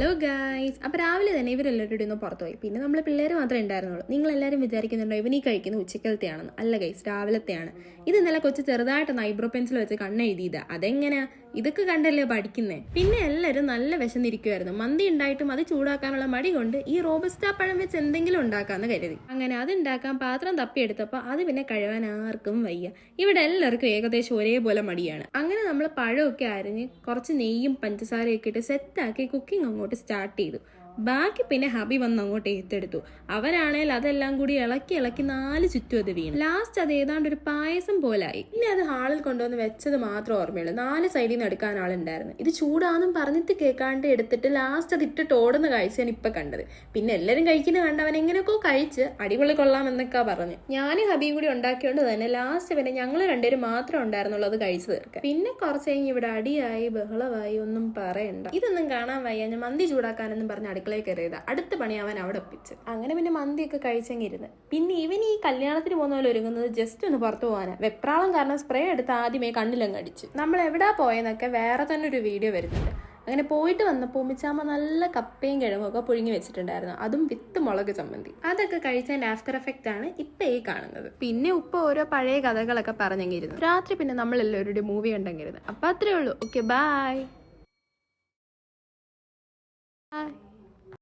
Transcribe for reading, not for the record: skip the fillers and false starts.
Hello guys. അപ്പോൾ രാവിലെ തന്നെ ഇവരെല്ലാവരും ഒന്ന് പുറത്തുപോയി. പിന്നെ നമ്മൾ പിള്ളേർ മാത്രമേ ഉണ്ടായിരുന്നുള്ളൂ. നിങ്ങളെല്ലാവരും വിചാരിക്കുന്നുണ്ടോ ഇവനീ കഴിക്കുന്ന ഉച്ചക്കലത്തെയാണെന്ന്? അല്ല ഗൈസ്, രാവിലത്തെയാണ്. ഇത് ഇന്നലെ കൊച്ചു ചെറുതായിട്ടൊന്ന് ഐബ്രോ പെൻസിൽ വെച്ച് കണ്ണെഴുതിയതാ. അതെങ്ങനെയാ? ഇതൊക്കെ കണ്ടല്ലേ പഠിക്കുന്നേ. പിന്നെ എല്ലാവരും നല്ല വിശന്നിരിക്കുമായിരുന്നു. മന്തി ഉണ്ടായിട്ടും അത് ചൂടാക്കാനുള്ള മടി കൊണ്ട് ഈ റോബസ്റ്റാ പഴം വെച്ച് എന്തെങ്കിലും ഉണ്ടാക്കാന്ന് കരുതി. അങ്ങനെ അത് ഉണ്ടാക്കാൻ പാത്രം തപ്പിയെടുത്തപ്പോൾ അത് പിന്നെ കഴുകാൻ ആർക്കും വയ്യ. ഇവിടെ എല്ലാവർക്കും ഏകദേശം ഒരേപോലെ മടിയാണ്. അങ്ങനെ നമ്മൾ പഴമൊക്കെ അരിഞ്ഞ് കുറച്ച് നെയ്യും പഞ്ചസാരയൊക്കെ ഇട്ട് സെറ്റാക്കി കുക്കിംഗ് അങ്ങോട്ട് സ്റ്റാർട്ട് ചെയ്തു. ബാക്കി പിന്നെ ഹബി വന്ന് അങ്ങോട്ട് ഏറ്റെടുത്തു. അവരാണെങ്കിൽ അതെല്ലാം കൂടി ഇളക്കി 4 ചുറ്റും അത് വീണു. ലാസ്റ്റ് അത് ഏതാണ്ട് ഒരു പായസം പോലായി. പിന്നെ അത് ഹാളിൽ കൊണ്ടുവന്ന് വെച്ചത് മാത്രം ഓർമ്മയുള്ളൂ. 4 സൈഡിൽ നിന്ന് എടുക്കാൻ ആളുണ്ടായിരുന്നു. ഇത് ചൂടാന്നും പറഞ്ഞിട്ട് കേൾക്കാണ്ട് എടുത്തിട്ട് ലാസ്റ്റ് അത് ഇട്ടിട്ട് ഓടുന്ന കാഴ്ചയാണ് ഇപ്പൊ കണ്ടത്. പിന്നെ എല്ലാവരും കഴിക്കുന്ന കണ്ടവൻ എങ്ങനെയൊക്കെ കഴിച്ച് അടിപൊളി കൊള്ളാമെന്നൊക്കെ പറഞ്ഞു. ഞാനും ഹബിയും കൂടി ഉണ്ടാക്കിയോണ്ട് തന്നെ ലാസ്റ്റ് പിന്നെ ഞങ്ങൾ രണ്ടുപേരും മാത്രമേ ഉണ്ടായിരുന്നുള്ളൂ അത് കഴിച്ചു തീർക്കാൻ. പിന്നെ കുറച്ച് കഴിഞ്ഞ് ഇവിടെ അടിയായി ബഹളമായി, ഒന്നും പറയണ്ട. ഇതൊന്നും കാണാൻ വയ്യ. ഞാൻ മന്തി ചൂടാക്കാനെന്നും പറഞ്ഞ അടുക്കളയിൽ കയറിയത്. അടുത്ത പണി അവൻ അവിടെ ഒപ്പിച്ച്. അങ്ങനെ പിന്നെ മന്തിയൊക്കെ കഴിച്ചെങ്കിരുന്ന്. പിന്നെ ഇവൻ ഈ കല്യാണത്തിന് പോകുന്ന പോലെ ഒരുങ്ങുന്നത് ജസ്റ്റ് ഒന്ന് പുറത്തു പോകാനാ. വെപ്രാളം കാരണം സ്പ്രേ എടുത്ത് ആദ്യമേ കണ്ണിലങ്ങ് അടിച്ച്. നമ്മൾ എവിടാ പോയെന്നൊക്കെ വേറെ തന്നെ ഒരു വീഡിയോ വരുന്നുണ്ട്. അങ്ങനെ പോയിട്ട് വന്നപ്പോൾ ഉമ്മിച്ചാമ്മ നല്ല കപ്പയും കിഴങ്ങും ഒക്കെ പുഴുങ്ങി വെച്ചിട്ടുണ്ടായിരുന്നു. അതും വിത്ത് മുളക് ചമ്മന്തി. അതൊക്കെ കഴിച്ചതിന്റെ ആഫ്റ്റർ എഫക്റ്റ് ആണ് ഇപ്പൊ ഈ കാണുന്നത്. പിന്നെ ഉപ്പ ഓരോ പഴയ കഥകളൊക്കെ പറഞ്ഞെങ്കിരുന്നു. രാത്രി പിന്നെ നമ്മൾ എല്ലാവരുടെ മൂവി കണ്ടെങ്കിരുന്നു. അപ്പൊ അത്രേ ഉള്ളൂ. Okay, by.